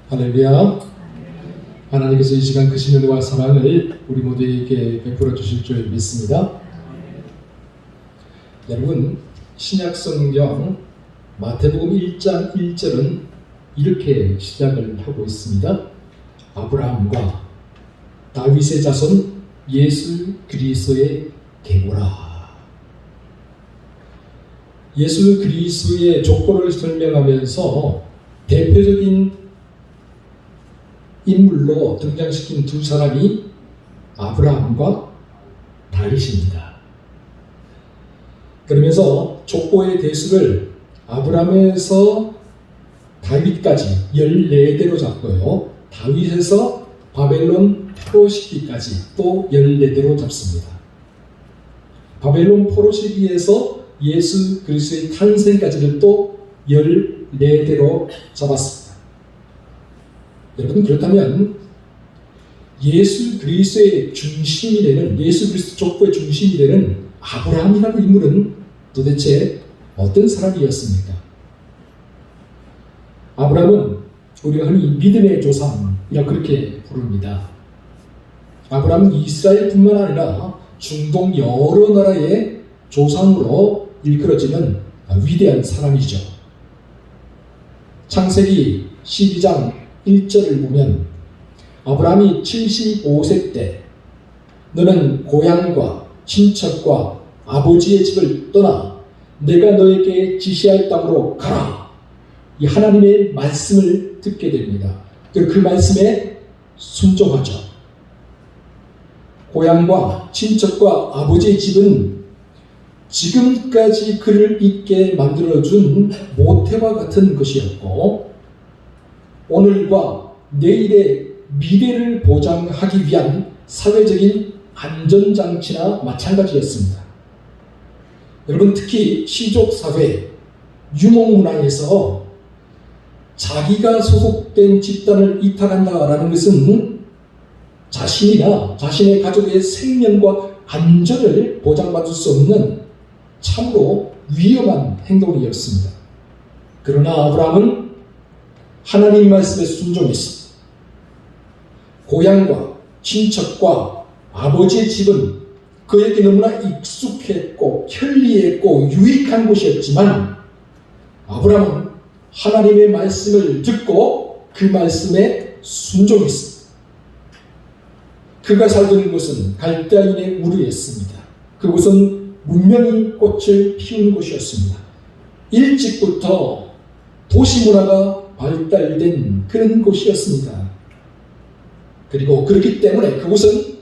할렐루야. 하나님께서 이 시간 크신 은혜와 사랑을 우리 모두에게 베풀어 주실 줄 믿습니다. 여러분, 신약 성경 마태복음 1장 1절은 이렇게 시작을 하고 있습니다. 아브라함과 다윗의 자손 예수 그리스도의 계보라. 예수 그리스도의 족보를 설명하면서 대표적인 인물로 등장시킨 두 사람이 아브라함과 다윗입니다. 그러면서 족보의 대수를 아브라함에서 다윗까지 14대로 잡고요. 다윗에서 바벨론 포로 시기까지 또 14대로 잡습니다. 바벨론 포로 시기에서 예수 그리스도의 탄생까지를 또 14대로 잡았습니다. 여러분, 그렇다면 예수 그리스도의 중심이 되는, 예수 그리스도 족보의 중심이 되는 아브라함이라는 인물은 도대체 어떤 사람이었습니까? 아브라함은 우리가 흔히 믿음의 조상이라 그렇게 부릅니다. 아브라함은 이스라엘뿐만 아니라 중동 여러 나라의 조상으로 일컬어지는 위대한 사람이죠. 창세기 12장 1절을 보면 아브라함이 75세 때 너는 고향과 친척과 아버지의 집을 떠나 내가 너에게 지시할 땅으로 가라. 이 하나님의 말씀을 듣게 됩니다. 그 말씀에 순종하죠. 고향과 친척과 아버지의 집은 지금까지 그를 있게 만들어준 모태와 같은 것이었고 오늘과 내일의 미래를 보장하기 위한 사회적인 안전장치나 마찬가지였습니다. 여러분, 특히 시족사회, 유목문화에서 자기가 소속된 집단을 이탈한다라는 것은 자신이나 자신의 가족의 생명과 안전을 보장받을 수 없는 참으로 위험한 행동이었습니다. 그러나 아브라함은 하나님 말씀에 순종했습니다. 고향과 친척과 아버지의 집은 그에게 너무나 익숙했고 편리했고 유익한 곳이었지만 아브라함은 하나님의 말씀을 듣고 그 말씀에 순종했습니다. 그가 살던 곳은 갈대아인의 우르였습니다. 그곳은 문명의 꽃을 피우는 곳이었습니다. 일찍부터 도시 문화가 발달된 그런 곳이었습니다. 그리고 그렇기 때문에 그곳은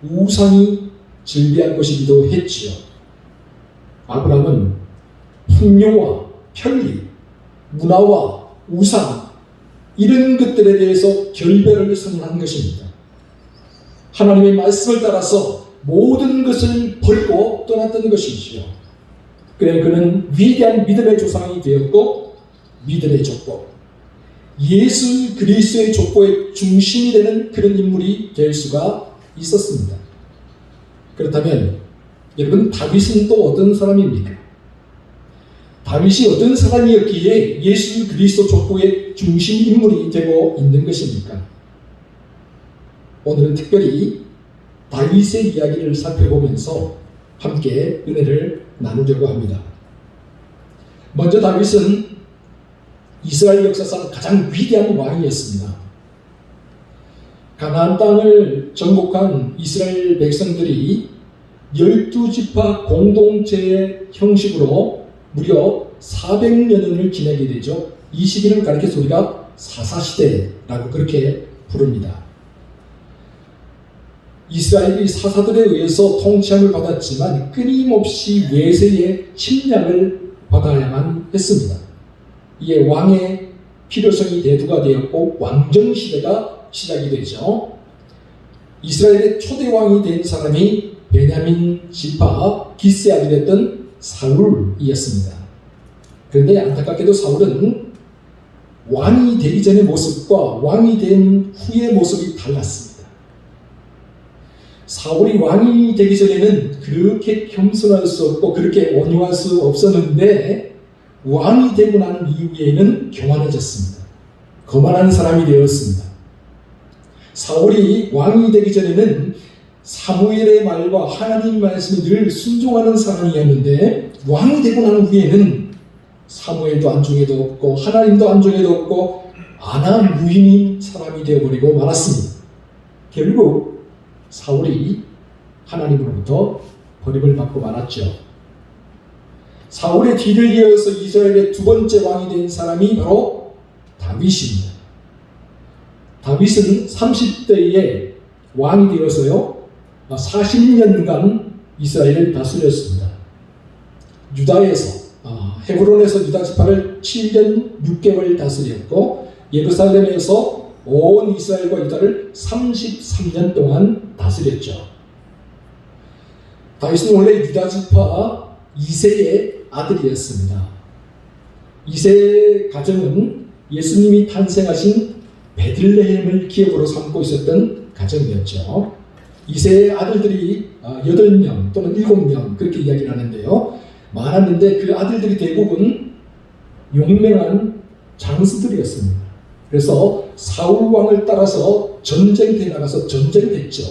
우상이 즐비한 곳이기도 했지요. 아브라함은 풍요와 편리, 문화와 우상 이런 것들에 대해서 결별을 선언한 것입니다. 하나님의 말씀을 따라서 모든 것을 버리고 떠났던 것이지요. 그래 그는 위대한 믿음의 조상이 되었고 믿음의 족보, 예수 그리스도의 족보의 중심이 되는 그런 인물이 될 수가 있었습니다. 그렇다면 여러분, 다윗은 또 어떤 사람입니까? 다윗이 어떤 사람이었기에 예수 그리스도 족보의 중심 인물이 되고 있는 것입니까? 오늘은 특별히 다윗의 이야기를 살펴보면서 함께 은혜를 나누려고 합니다. 먼저 다윗은 이스라엘 역사상 가장 위대한 왕이었습니다. 가나안 땅을 정복한 이스라엘 백성들이 12지파 공동체의 형식으로 무려 400년을 지내게 되죠. 이 시기를 가리켜서 우리가 사사시대라고 그렇게 부릅니다. 이스라엘이 사사들에 의해서 통치함을 받았지만 끊임없이 외세의 침략을 받아야만 했습니다. 이에 왕의 필요성이 대두가 되었고 왕정시대가 시작이 되죠. 이스라엘의 초대 왕이 된 사람이 베냐민 지파 기스의 아들이었던 사울이었습니다. 그런데 안타깝게도 사울은 왕이 되기 전의 모습과 왕이 된 후의 모습이 달랐습니다. 사울이 왕이 되기 전에는 그렇게 겸손할 수 없고 그렇게 온유할 수 없었는데 왕이 되고 난 이후에는 교만해졌습니다. 거만한 사람이 되었습니다. 사울이 왕이 되기 전에는 사무엘의 말과 하나님 말씀에 늘 순종하는 사람이었는데 왕이 되고 난 후에는 사무엘도 안중에도 없고 하나님도 안중에도 없고 아나무인인 사람이 되어버리고 말았습니다. 결국 사울이 하나님으로부터 버림을 받고 말았죠. 사울의 뒤를 이어서 이스라엘의 두 번째 왕이 된 사람이 바로 다윗입니다. 다윗은 30대에 왕이 되어서요 40년간 이스라엘을 다스렸습니다. 유다에서 헤브론에서 유다 지파를 7년 6개월 다스렸고 예루살렘에서 온 이스라엘과 유다를 33년 동안 다스렸죠. 다윗은 원래 유다 지파 2세의 아들이었습니다. 2세 가정은 예수님이 탄생하신 베들레헴을 기업으로 삼고 있었던 가정이었죠. 2세의 아들들이 8명 또는 7명 그렇게 이야기를 하는데요. 많았는데 그 아들들이 대부분 용맹한 장수들이었습니다. 그래서 사울 왕을 따라서 전쟁터에 나가서 전쟁을 했죠.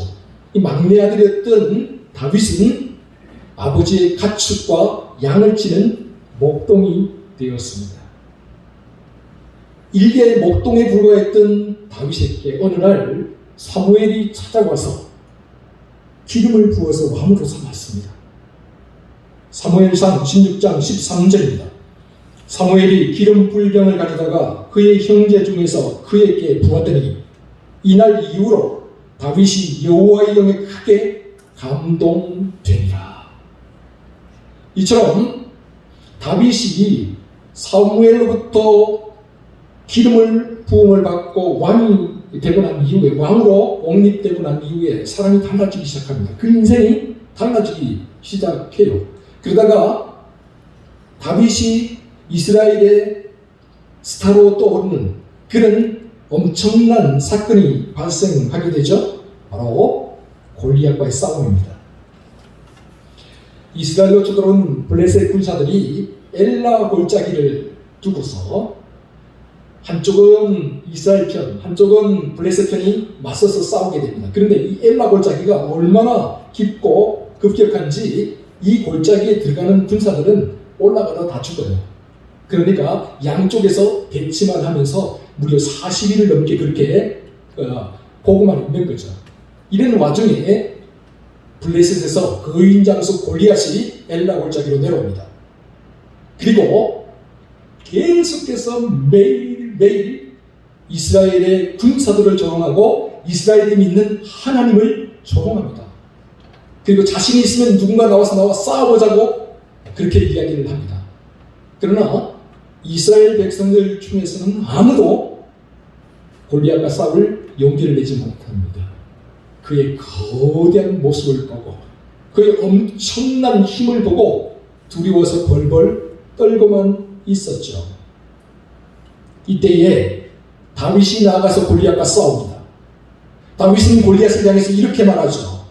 이 막내 아들이었던 다윗은 아버지의 가축과 양을 치는 목동이 되었습니다. 일개 목동에 불과했던 다윗에게 어느 날 사무엘이 찾아와서 기름을 부어서 왕으로 삼았습니다. 사무엘상 16장 13절입니다. 사무엘이 기름 불병을 가져다가 그의 형제 중에서 그에게 부었더니 이날 이후로 다윗이 여호와의 영에 크게 감동되니라. 이처럼 다윗이 사무엘로부터 기름을 부음을 받고 왕이 되고 난 이후에 왕으로 옹립되고 난 이후에 사람이 달라지기 시작합니다. 그 인생이 달라지기 시작해요. 그러다가 다윗이 이스라엘의 스타로 떠오르는 그런 엄청난 사건이 발생하게 되죠. 바로 골리앗과의 싸움입니다. 이스라엘로 쳐들어온 블레셋 군사들이 엘라 골짜기를 두고서 한쪽은 이스라엘 편, 한쪽은 블레셋 편이 맞서서 싸우게 됩니다. 그런데 이 엘라 골짜기가 얼마나 깊고 급격한지 이 골짜기에 들어가는 군사들은 올라가다 다 죽어요. 그러니까 양쪽에서 대치만 하면서 무려 40일을 넘게 그렇게 보고만 있는 거죠. 이런 와중에 블레셋에서 거인 장수 골리앗이 엘라 골짜기로 내려옵니다. 그리고 계속해서 매일매일 이스라엘의 군사들을 조롱하고 이스라엘이 믿는 하나님을 조롱합니다. 그리고 자신이 있으면 누군가 나와 싸워보자고 그렇게 이야기를 합니다. 그러나 이스라엘 백성들 중에서는 아무도 골리앗과 싸울 용기를 내지 못합니다. 그의 거대한 모습을 보고 그의 엄청난 힘을 보고 두려워서 벌벌 떨고만 있었죠. 이때에 다윗이 나아가서 골리앗과 싸웁니다. 다윗은 골리앗을 향해서 이렇게 말하죠.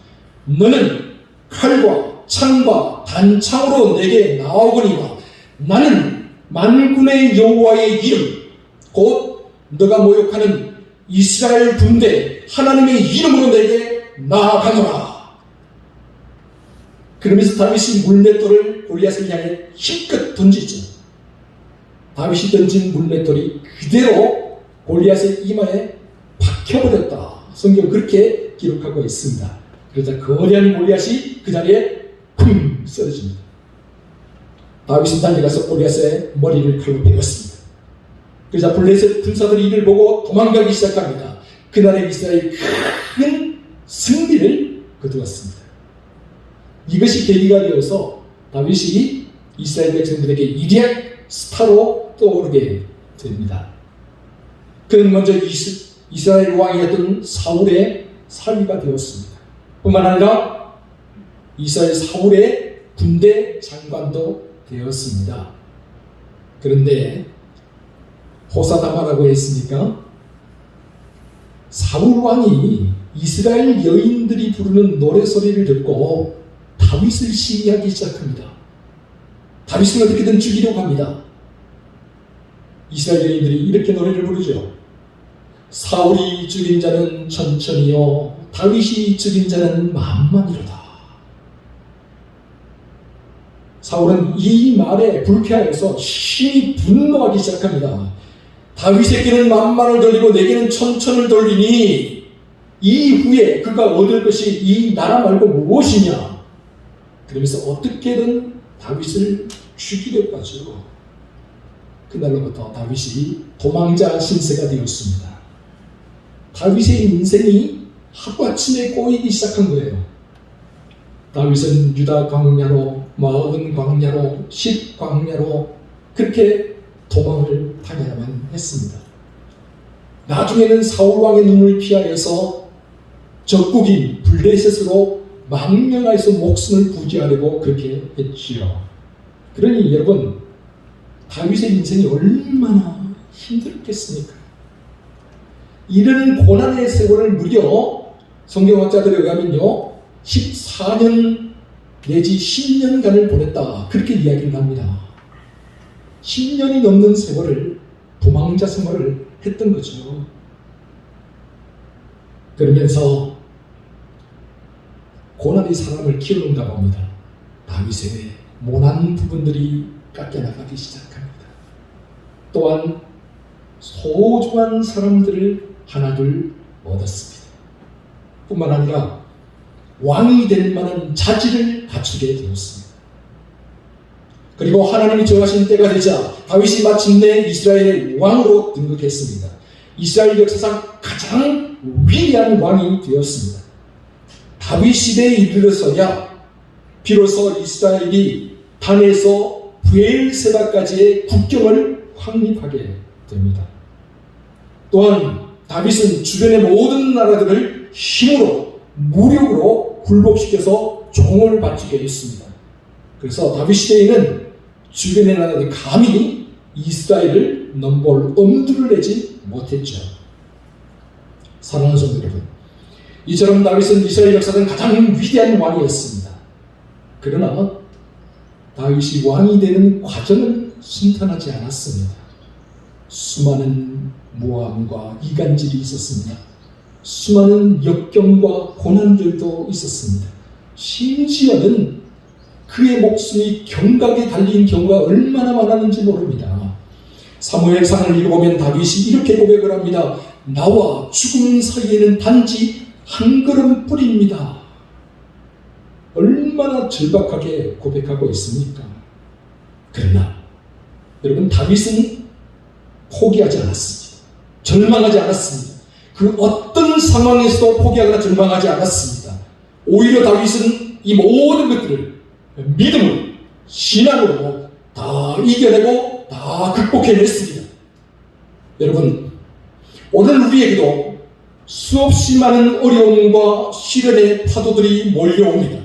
너는 칼과 창과 단창으로 내게 나오거니와 나는 만군의 여호와의 이름 곧 너가 모욕하는 이스라엘 군대 하나님의 이름으로 내게 나아가노라. 그러면서 다윗이 물맷돌을 골리앗을 향해 힘껏 던지죠. 다윗이 던진 물맷돌이 그대로 골리앗의 이마에 박혀버렸다. 성경은 그렇게 기록하고 있습니다. 그러자 거대한 골리앗이 그 자리에 쿵 쓰러집니다. 다윗은 달려가서 골리앗의 머리를 칼로 베었습니다. 그러자 블레셋 군사들이 이를 보고 도망가기 시작합니다. 그날의 이스라엘이 큰 승리를 거두었습니다. 이것이 계기가 되어서 다윗이 이스라엘 백성들에게 위대한 스타로 떠오르게 됩니다. 그는 먼저 이스라엘 왕이었던 사울의 사위가 되었습니다. 뿐만 아니라 이스라엘 사울의 군대 장관도 되었습니다. 그런데 호사다마라고 했으니까 사울 왕이 이스라엘 여인들이 부르는 노래소리를 듣고 다윗을 시기하기 시작합니다. 다윗을 어떻게든 죽이려고 합니다. 이스라엘 여인들이 이렇게 노래를 부르죠. 사울이 죽인 자는 천천히요 다윗이 죽인 자는 만만이로다. 사울은 이 말에 불쾌하여서 심히 분노하기 시작합니다. 다윗에게는 만만을 돌리고 내게는 천천을 돌리니 이후에 그가 얻을 것이 이 나라 말고 무엇이냐. 그러면서 어떻게든 다윗을 죽이려고 하죠. 그날로부터 다윗이 도망자 신세가 되었습니다. 다윗의 인생이 하루아침에 꼬이기 시작한 거예요. 다윗은 유다 광야로, 마은 광야로, 십 광야로 그렇게 도망을 다녀야만 했습니다. 나중에는 사울 왕의 눈을 피하여서 적국인 블레셋으로 망명하여서 목숨을 부지하려고 그렇게 했지요. 그러니 여러분, 다윗의 인생이 얼마나 힘들었겠습니까? 이런 고난의 세월을 무려 성경학자들에 의하면요 14년 내지 10년간을 보냈다 그렇게 이야기를 합니다. 10년이 넘는 세월을 도망자 생활을 했던 거죠. 그러면서 고난이 사람을 키우는가 봅니다. 다윗의 모난 부분들이 깎여나가기 시작합니다. 또한 소중한 사람들을 하나둘 얻었습니다. 뿐만 아니라 왕이 될 만한 자질을 갖추게 되었습니다. 그리고 하나님이 정하신 때가 되자 다윗이 마침내 이스라엘의 왕으로 등극했습니다. 이스라엘 역사상 가장 위대한 왕이 되었습니다. 다윗 시대에 이르러서야 비로소 이스라엘이 단에서 브엘세바까지의 국경을 확립하게 됩니다. 또한 다윗은 주변의 모든 나라들을 힘으로 무력으로 굴복시켜서 종을 바치게 했습니다. 그래서 다윗 시대에는 주변의 나라들이 감히 이스라엘을 넘볼 엄두를 내지 못했죠. 사랑하는 성도 여러분, 이처럼 다윗은 이스라엘 역사상 가장 위대한 왕이었습니다. 그러나 다윗이 왕이 되는 과정은 순탄하지 않았습니다. 수많은 모함과 이간질이 있었습니다. 수많은 역경과 고난들도 있었습니다. 심지어는 그의 목숨이 경각에 달린 경우가 얼마나 많았는지 모릅니다. 사무엘상을 읽어보면 다윗이 이렇게 고백을 합니다. 나와 죽음 사이에는 단지 한 걸음뿐입니다. 얼마나 절박하게 고백하고 있습니까? 그러나 여러분, 다윗은 포기하지 않았습니다. 절망하지 않았습니다. 그 어떤 상황에서도 포기하거나 절망하지 않았습니다. 오히려 다윗은 이 모든 것들을 믿음으로, 신앙으로 다 이겨내고 다 극복해냈습니다. 여러분, 오늘 우리에게도 수없이 많은 어려움과 시련의 파도들이 몰려옵니다.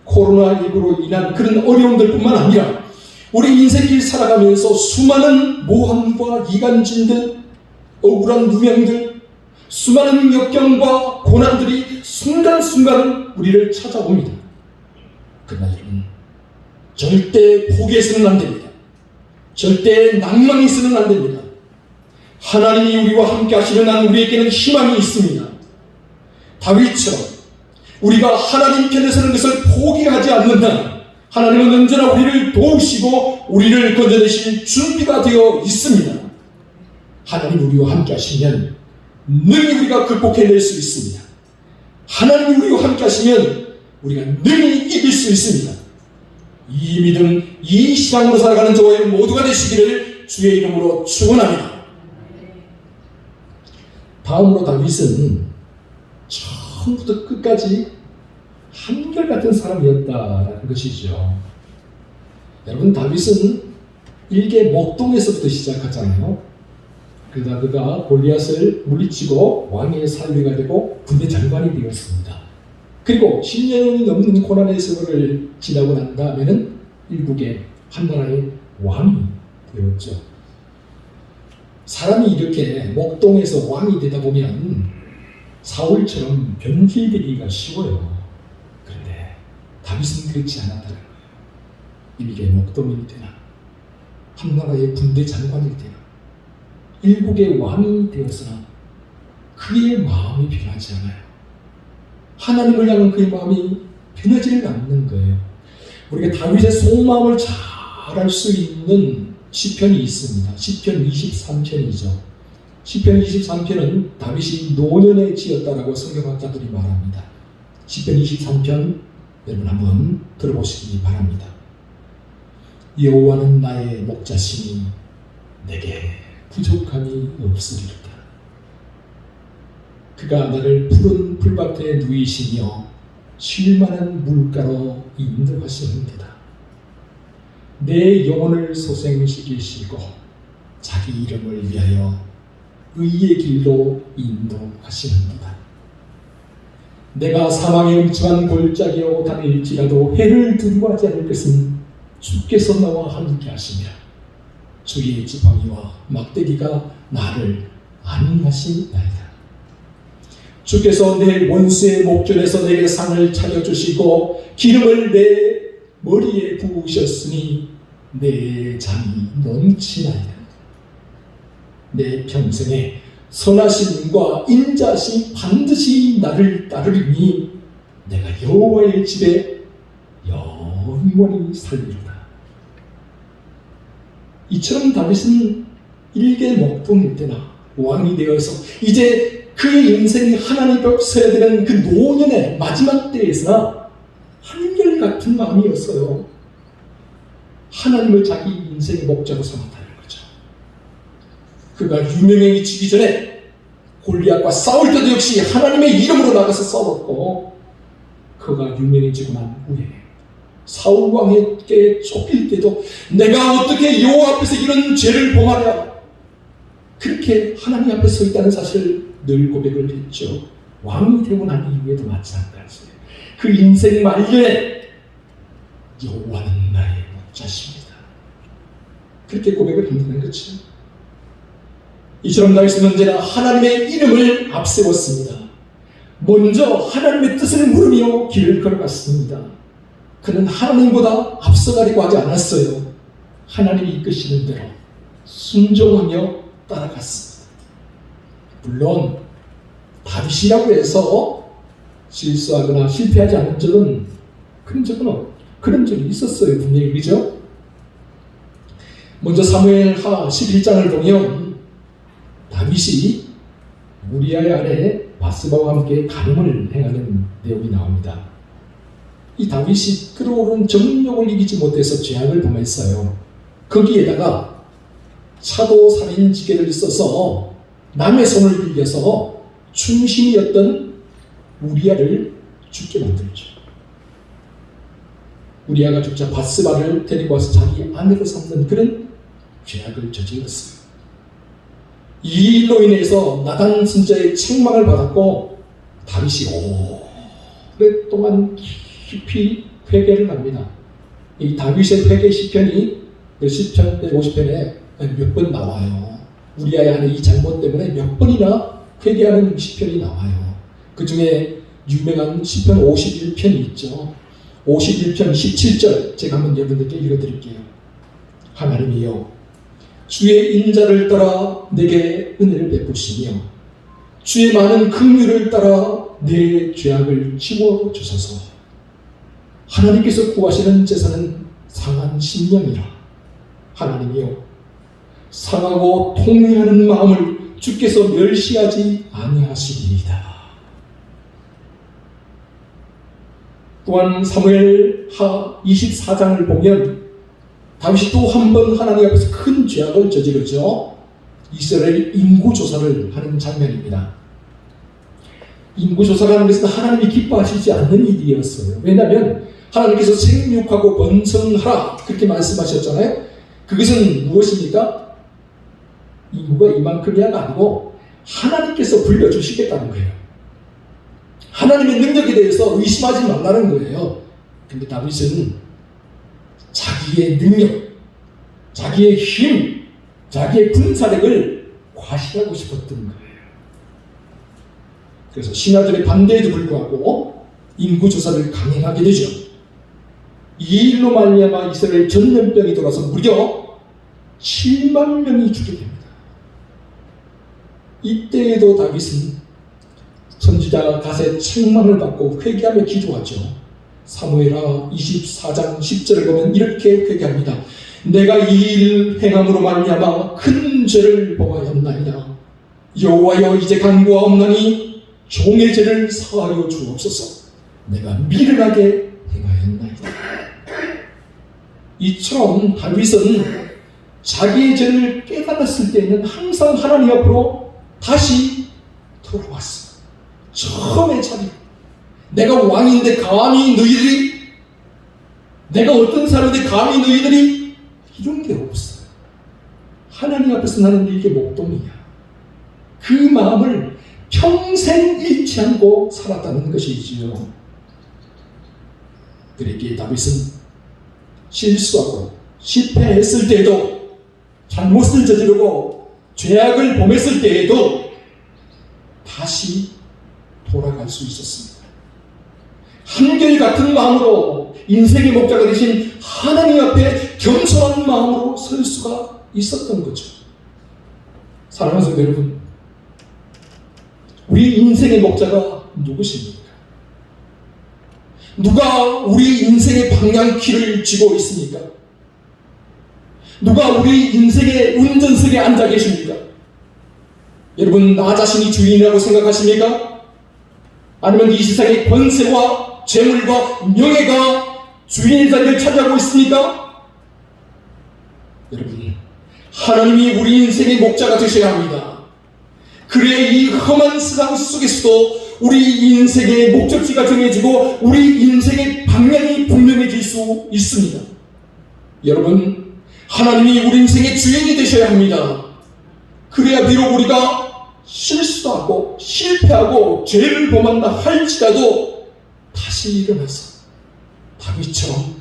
코로나19로 인한 그런 어려움들뿐만 아니라 우리 인생길 살아가면서 수많은 모함과 이간질들, 억울한 누명들, 수많은 역경과 고난들이 순간순간 우리를 찾아옵니다. 그러나 여러분, 절대 포기해서는 안 됩니다. 절대 낭망해서는 안 됩니다. 하나님이 우리와 함께 하시는 한 우리에게는 희망이 있습니다. 다윗처럼 우리가 하나님 편에 서는 것을 포기하지 않는 한 하나님은 언제나 우리를 도우시고 우리를 건져내실 준비가 되어 있습니다. 하나님 우리와 함께 하시면 능히 우리가 극복해낼 수 있습니다. 하나님이 우리와 함께 하시면 우리가 능히 이길 수 있습니다. 이 믿음, 이 신앙으로 살아가는 저와 여러분 모두가 되시기를 주의 이름으로 축원합니다. 다음으로 다윗은 처음부터 끝까지 한결같은 사람이었다라는 것이죠. 여러분, 다윗은 일개 목동에서부터 시작하잖아요. 그러다 그가 골리앗을 물리치고 왕의 살리가 되고 군대 장관이 되었습니다. 그리고 10년이 넘는 고난의 세월을 지나고 난 다음에는 일국의 한 나라의 왕이 되었죠. 사람이 이렇게 목동에서 왕이 되다 보면 사울처럼 변질되기가 쉬워요. 그런데 다윗은 그렇지 않았다는 거예요. 일개 목동이 되나 한 나라의 군대 장관이 되나 일국의 왕이 되었으나 그의 마음이 변하지 않아요. 하나님을 향한 그의 마음이 변하지를 않는 거예요. 우리가 다윗의 속마음을 잘 알 수 있는 시편이 있습니다. 시편 23편이죠. 시편 23편은 다윗이 노년에 지었다라고 성경학자들이 말합니다. 시편 23편 여러분 한번 들어보시기 바랍니다. 여호와는 나의 목자시니 내게 부족함이 없으리로다. 그가 나를 푸른 풀밭에 누이시며 쉴만한 물가로 인도하시는도다. 내 영혼을 소생시키시고 자기 이름을 위하여 의의 길로 인도하시는도다. 내가 사망의 음침한 골짜기로 다닐지라도 해를 두려워하지 않을 것은 주께서 나와 함께 하시니라. 주의 지팡이와 막대기가 나를 안위하시나이다. 주께서 내 원수의 목전에서 내게 상을 차려주시고 기름을 내 머리에 부으셨으니 내 잠이 넘치나이다. 내 평생에 선하심과 인자심 반드시 나를 따르리니 내가 여호와의 집에 영원히 살리로다. 이처럼 다윗은 일개 먹통일 때나 왕이 되어서 이제 그의 인생이 하나님 앞에 서야 되는 그 노년의 마지막 때에서나 한결같은 마음이었어요. 하나님을 자기 인생의 목자로 삼았다는 거죠. 그가 유명해지기 전에 골리앗과 싸울 때도 역시 하나님의 이름으로 나가서 싸웠고, 그가 유명해지고 난 후에 사울 왕에게 쫓길 때도 내가 어떻게 여호와 앞에서 이런 죄를 범하랴, 그렇게 하나님 앞에 서 있다는 사실을 늘 고백을 했죠. 왕이 되고 난 이후에도 마찬가지예요. 그 인생 말년에 여호와는 나의 목자십니다. 그렇게 고백을 한다는 거죠. 이처럼 다윗은 언제나 하나님의 이름을 앞세웠습니다. 먼저 하나님의 뜻을 물으며 길을 걸어갔습니다. 그는 하나님보다 앞서가려고 하지 않았어요. 하나님이 이끄시는 대로 순종하며 따라갔습니다. 물론 다윗이라고 해서 실수하거나 실패하지 않은 적은 그런 적이 있었어요. 분명히. 그죠? 먼저 사무엘하 11장을 보면 다윗이 우리아의 아내 바스바와 함께 간음을 행하는 내용이 나옵니다. 이 다윗이 끓어오른 정욕을 이기지 못해서 죄악을 범했어요. 거기에다가 차도살인지계를 써서 남의 손을 빌려서 충신이었던 우리아를 죽게 만들죠. 우리아가 죽자 바스바를 데리고 와서 자기 아내로 삼는 그런 죄악을 저질렀어요. 이 일로 인해서 나단 선지자의 책망을 받았고 다윗이 오랫동안 깊이 회개를 합니다. 이 다윗의 회개 시편이 시편 150편에 몇 번 나와요. 우리아의 하는 이 잘못 때문에 몇 번이나 회개하는 시편이 나와요. 그 중에 유명한 시편 51편이 있죠. 51편 17절 제가 한번 여러분들께 읽어드릴게요. 하나님이여, 주의 인자를 따라 내게 은혜를 베푸시며 주의 많은 긍휼을 따라 내 죄악을 지워주소서. 하나님께서 구하시는 제사는 상한 심령이라. 하나님이여, 상하고 통회하는 마음을 주께서 멸시하지 아니하시리이다. 또한 사무엘하 24장을 보면 다윗이 또 한 번 하나님 앞에서 큰 죄악을 저지르죠. 이스라엘 인구조사를 하는 장면입니다. 인구조사를 하는 것은 하나님이 기뻐하시지 않는 일이었어요. 왜냐하면 하나님께서 생육하고 번성하라 그렇게 말씀하셨잖아요. 그것은 무엇입니까? 인구가 이만큼이야가 아니고 하나님께서 불려주시겠다는 거예요. 하나님의 능력에 대해서 의심하지 말라는 거예요. 근데 다윗은 자기의 능력, 자기의 힘, 자기의 군사력을 과시하고 싶었던 거예요. 그래서 신하들의 반대에도 불구하고 인구조사를 강행하게 되죠. 이 일로 말미암아 이스라엘 전염병이 돌아서 무려 7만 명이 죽게 됩니다. 이때에도 다윗은 선지자 갓의 책망을 받고 회개하며 기도하죠. 사무엘하 24장 10절을 보면 이렇게 회개합니다. 내가 이 일 행함으로 말미암아 큰 죄를 범하였나이다. 여호와여, 이제 간구하옵나니 종의 죄를 사하여 주옵소서. 내가 미련하게 행하였나이다. 이처럼 다윗은 자기의 죄를 깨달았을 때에는 항상 하나님 앞으로 다시 돌아왔어. 처음에 자기, 내가 왕인데 감히 너희들이, 내가 어떤 사람인데 감히 너희들이, 이런 게 없어요. 하나님 앞에서 나는 이게 목동이야. 그 마음을 평생 잃지 않고 살았다는 것이지요. 그랬기에 다윗은 실수하고 실패했을 때에도, 잘못을 저지르고 죄악을 범했을 때에도 다시 돌아갈 수 있었습니다. 한결같은 마음으로 인생의 목자가 되신 하나님 앞에 겸손한 마음으로 설 수가 있었던 거죠. 사랑하는 성도 여러분, 우리 인생의 목자가 누구십니까? 누가 우리 인생의 방향키를 쥐고 있습니까? 누가 우리 인생의 운전석에 앉아 계십니까? 여러분, 나 자신이 주인이라고 생각하십니까? 아니면 이 세상의 권세와 재물과 명예가 주인의 자리를 차지하고 있습니까? 여러분, 하나님이 우리 인생의 목자가 되셔야 합니다. 그래야 이 험한 세상 속에서도 우리 인생의 목적지가 정해지고 우리 인생의 방향이 분명해질 수 있습니다. 여러분, 하나님이 우리 인생의 주인이 되셔야 합니다. 그래야 비록 우리가 실수도 하고 실패하고 죄를 범한다 할지라도 다시 일어나서 다윗처럼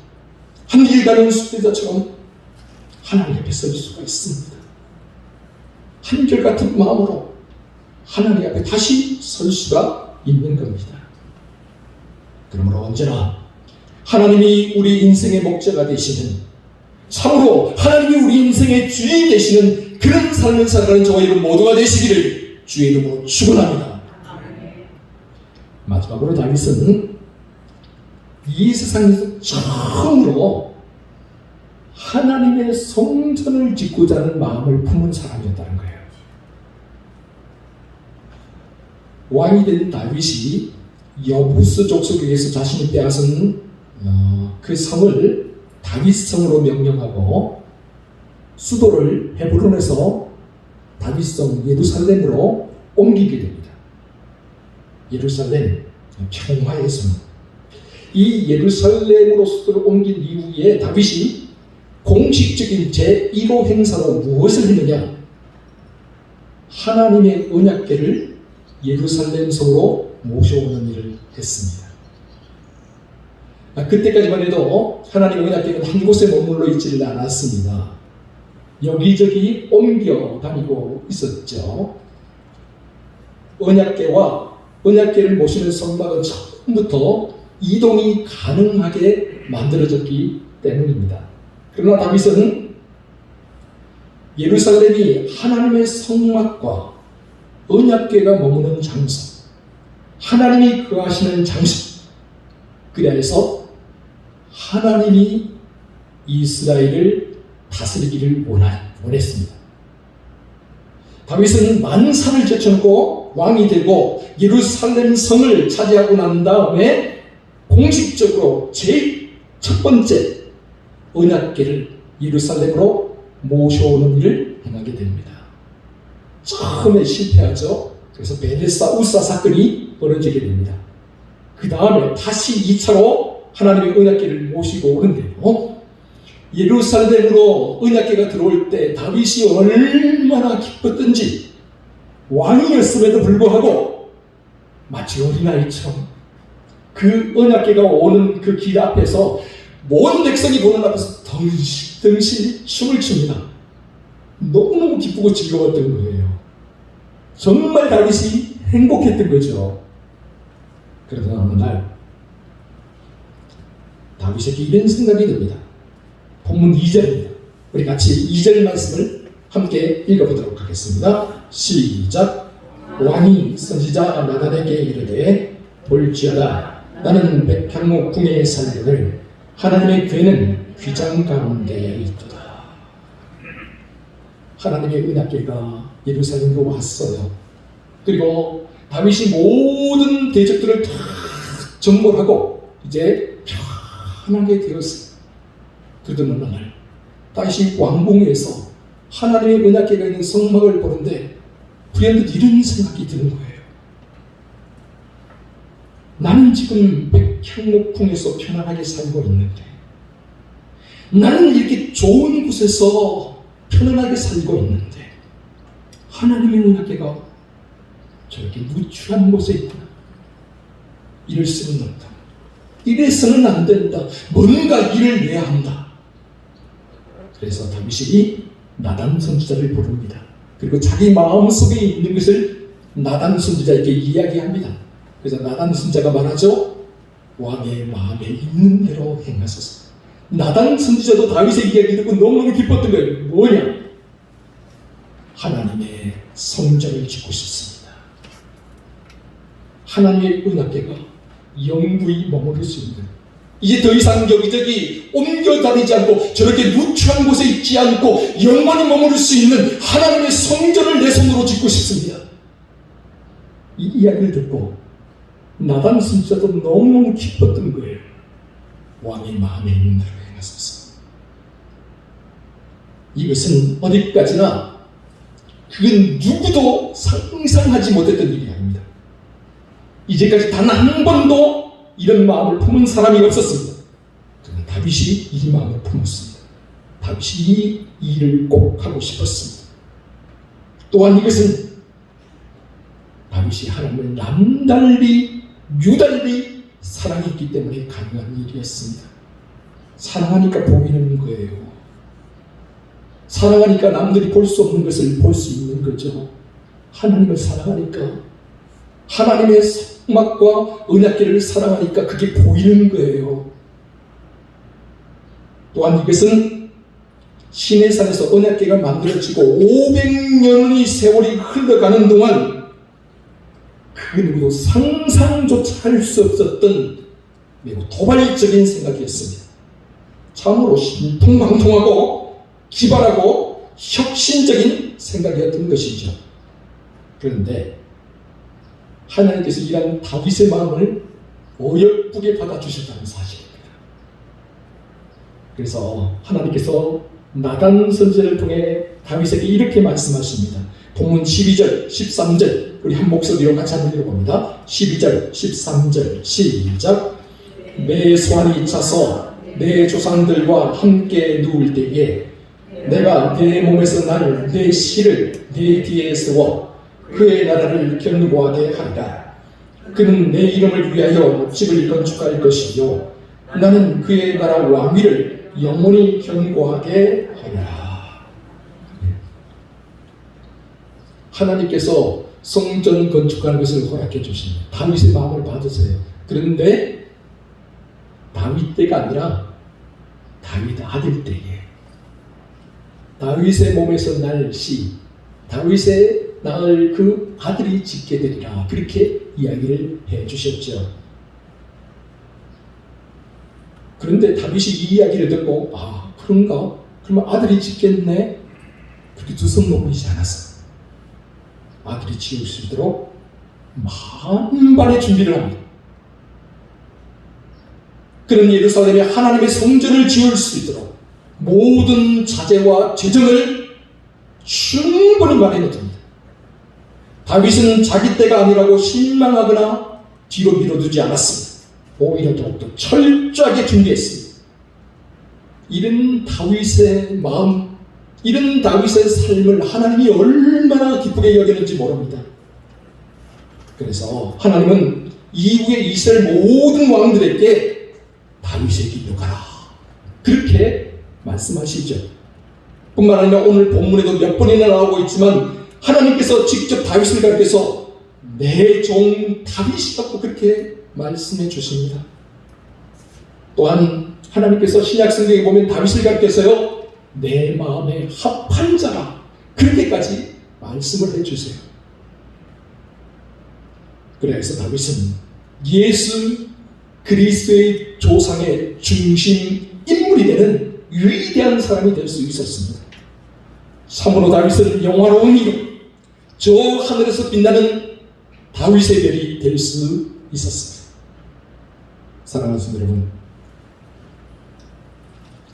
한길 가는 수도자처럼 하나님 앞에 설 수가 있습니다. 한결같은 마음으로 하나님 앞에 다시 설 수가 있는 겁니다. 그러므로 언제나 하나님이 우리 인생의 목자가 되시는, 참으로 하나님이 우리 인생의 주인이 되시는 그런 삶을 살아가는 저와 여러분 모두가 되시기를 주의 이름으로 축원합니다. 마지막으로 다윗은 이 세상에서 처음으로 하나님의 성전을 짓고자 하는 마음을 품은 사람이었다는 거예요. 왕이 된 다윗이 여부스 족속에게서 자신이 빼앗은 그 성을 다윗성으로 명명하고 수도를 헤브론에서 다윗성 예루살렘으로 옮기게 됩니다. 예루살렘, 평화의 성. 이 예루살렘으로 수도를 옮긴 이후에 다윗이 공식적인 제1호 행사로 무엇을 했느냐? 하나님의 언약궤를 예루살렘 성으로 모셔오는 일을 했습니다. 그때까지만 해도 하나님의 언약궤는 한 곳에 머물러 있지를 않았습니다. 여기저기 옮겨 다니고 있었죠. 언약궤를 모시는 성막은 처음부터 이동이 가능하게 만들어졌기 때문입니다. 그러나 다윗은 예루살렘이 하나님의 성막과 언약궤가 머무는 장소, 하나님이 거하시는 장소, 그 안에서 하나님이 이스라엘을 다스리기를 원했습니다. 다윗은 만산을 제쳐놓고 왕이 되고 예루살렘 성을 차지하고 난 다음에 공식적으로 제일 첫 번째 언약궤를 예루살렘으로 모셔오는 일을 행하게 됩니다. 처음에 실패하죠. 그래서 베데스다 우사 사건이 벌어지게 됩니다. 그 다음에 다시 2차로 하나님의 언약궤를 모시고 오는데요, 예루살렘으로 언약궤가 들어올 때 다윗이 얼마나 기뻤던지, 왕이었음에도 불구하고 마치 어린아이처럼 그 언약궤가 오는 그 길 앞에서 모든 백성이 보는 앞에서 덩실덩실 춤을 춥니다. 너무너무 기쁘고 즐거웠던 거예요. 정말 다윗이 행복했던 거죠. 그러다 어느 날 다윗에게 이런 생각이 듭니다. 본문 2절입니다. 우리 같이 2절 말씀을 함께 읽어보도록 하겠습니다. 시작. 왕이 선지자 나단에게 이르되 볼지어다 나는 백향목 궁에 살거늘 하나님의 궤는 휘장 가운데에 있도다. 하나님의 은하궤가 예루살렘으로 왔어요. 그리고 다윗이 모든 대적들을 다 정벌하고 이제 편하게 되었어요. 그러던 어느 날 다윗이 왕궁에서 하나님의 은하궤가 있는 성막을 보는데 불현듯 이런 생각이 드는 거예요. 나는 지금 백향목궁에서 편안하게 살고 있는데, 나는 이렇게 좋은 곳에서 편안하게 살고 있는데 하나님의 은하궤가 저렇게 누추한 곳에 있구나. 이럴 수는 없다. 이래서는 안 된다. 뭔가 일을 내야 한다. 그래서 다윗이 나단 선지자를 부릅니다. 그리고 자기 마음속에 있는 것을 나단 선지자에게 이야기합니다. 그래서 나단 선지자가 말하죠. 왕의 마음에 있는 대로 행하소서. 나단 선지자도 다윗의 이야기 듣고 너무너무 기뻤던 거예요. 뭐냐? 하나님의 성전을 짓고 싶습니다. 하나님의 은하궤가 영구히 머무를 수 있는, 이제 더 이상 여기저기 옮겨 다니지 않고 저렇게 누추한 곳에 있지 않고 영원히 머무를 수 있는 하나님의 성전을 내 손으로 짓고 싶습니다. 이 이야기를 듣고 나단 선지자도 너무너무 기뻤던 거예요. 왕의 마음에 있는 대로 행하소서. 이것은 어디까지나 그건 누구도 상상하지 못했던 일이 아닙니다. 이제까지 단 한 번도 이런 마음을 품은 사람이 없었습니다. 그러나 다윗이 이 마음을 품었습니다. 다윗이 이 일을 꼭 하고 싶었습니다. 또한 이것은 다윗이 하나님을 남달리 유달리 사랑했기 때문에 가능한 일이었습니다. 사랑하니까 보이는 거예요. 사랑하니까 남들이 볼 수 없는 것을 볼 수 있는 거죠. 하나님을 사랑하니까, 하나님의 성막과 은하궤를 사랑하니까 그게 보이는 거예요. 또한 이것은 시내산에서 은하궤가 만들어지고 500년의 세월이 흘러가는 동안 그 누구도 상상조차 할 수 없었던 매우 도발적인 생각이었습니다. 참으로 신통방통하고 기발하고 혁신적인 생각이었던 것이죠. 그런데 하나님께서 이런 다윗의 마음을 어여쁘게 받아주셨다는 사실입니다. 그래서 하나님께서 나단 선지자를 통해 다윗에게 이렇게 말씀하십니다. 본문 12절, 13절 우리 한 목소리로 같이 한번 읽어봅니다. 12절, 13절 시작. 내 소환이 차서 내 조상들과 함께 누울 때에 내가 내 몸에서 날 내 씨를 내 뒤에 세워 그의 나라를 견고하게 하리라. 그는 내 이름을 위하여 집을 건축할 것이요 나는 그의 나라 왕위를 영원히 견고하게 하리라. 하나님께서 성전 건축하는 것을 허락해 주십니다. 다윗의 마음을 받으세요. 그런데 다윗 때가 아니라 다윗 아들 때에 다윗의 몸에서 날 씨, 다윗의 낳을 그 아들이 짓게 되리라. 그렇게 이야기를 해 주셨죠. 그런데 다윗이 이 이야기를 듣고 그런가? 그러면 아들이 짓겠네? 그렇게 두성 넘기지 않았어요. 아들이 지을 수 있도록 만반의 준비를 합니다. 그는 예루살렘에 하나님의 성전을 지을 수 있도록 모든 자재와 재정을 충분히 마련해둡니다. 다윗은 자기 때가 아니라고 실망하거나 뒤로 미뤄두지 않았습니다. 오히려 더욱더 철저하게 준비했습니다. 이런 다윗의 마음, 이런 다윗의 삶을 하나님이 얼마나 기쁘게 여기는지 모릅니다. 그래서 하나님은 이후에 이스라엘 모든 왕들에게 다윗의 길로 가라. 그렇게 말씀하시죠. 뿐만 아니라 오늘 본문에도 몇 번이나 나오고 있지만 하나님께서 직접 다윗을 가르쳐서 내 종 다윗이라고 그렇게 말씀해 주십니다. 또한 하나님께서 신약 성경에 보면 다윗을 가르쳐서요 내 마음에 합한 자라 그렇게까지 말씀을 해 주세요. 그래서 다윗은 예수 그리스도의 조상의 중심 인물이 되는 위대한 사람이 될 수 있었습니다. 참으로 다윗은 영화로운 이름, 저 하늘에서 빛나는 다윗의 별이 될 수 있었습니다. 사랑하는 성도 여러분,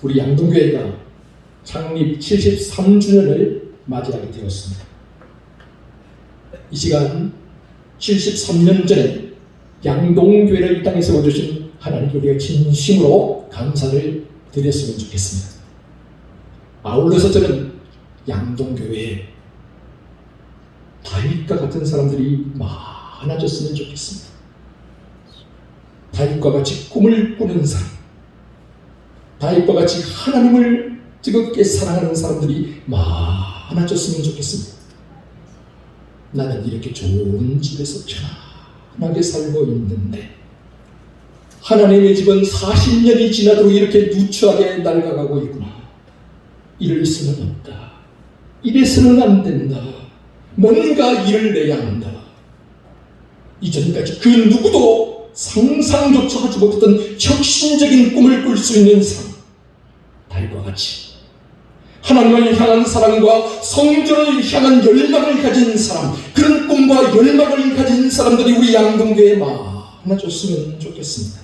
우리 양동교회가 창립 73주년을 맞이하게 되었습니다. 이 시간 73년 전에 양동교회를 이 땅에 세워주신 하나님께 우리가 진심으로 감사를 드렸으면 좋겠습니다. 아울러서 저는 양동교회에 다윗과 같은 사람들이 많아졌으면 좋겠습니다. 다윗과 같이 꿈을 꾸는 사람, 다윗과 같이 하나님을 뜨겁게 사랑하는 사람들이 많아졌으면 좋겠습니다. 나는 이렇게 좋은 집에서 편안하게 살고 있는데 하나님의 집은 40년이 지나도록 이렇게 누추하게 낡아가고 있구나. 이럴 수는 없다. 이래서는 안 된다. 뭔가 일을 내야 한다. 이전까지 그 누구도 상상조차 하지 못했던 혁신적인 꿈을 꿀 수 있는 사람, 다윗과 같이 하나님을 향한 사랑과 성전을 향한 열망을 가진 사람, 그런 꿈과 열망을 가진 사람들이 우리 양동교회에 많아졌으면 좋겠습니다.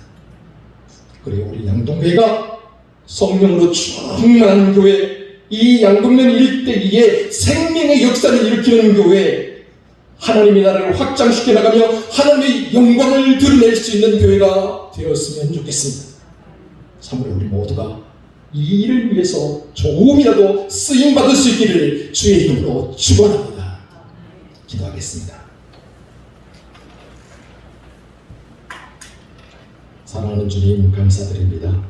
그래, 우리 양동교회가 성령으로 충만한 교회, 이 양동면 일대기에 생명의 역사를 일으키는 교회, 하나님의 나라를 확장시켜 나가며 하나님의 영광을 드러낼 수 있는 교회가 되었으면 좋겠습니다. 참으로 우리 모두가 이 일을 위해서 조금이라도 쓰임받을 수 있기를 주의 이름으로 축원합니다. 기도하겠습니다. 사랑하는 주님, 감사드립니다.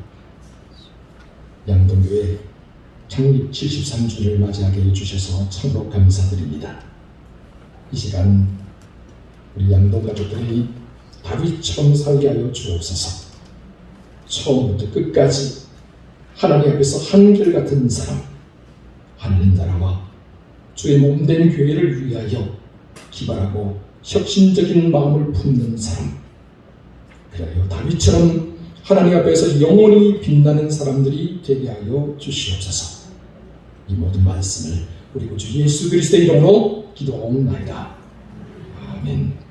양동교회 창립 73주를 맞이하게 해주셔서 참으로 감사드립니다. 이 시간 우리 양동 가족들이 다윗처럼 살게 하여 주옵소서. 처음부터 끝까지 하나님 앞에서 한결같은 사람, 하나님 나라와 주의 몸된 교회를 위하여 기발하고 혁신적인 마음을 품는 사람, 그래요 다윗처럼 하나님 앞에서 영원히 빛나는 사람들이 되게 하여 주시옵소서. 이 모든 말씀을 우리 구주 예수 그리스도의 이름으로 기도하옵나이다. 아멘.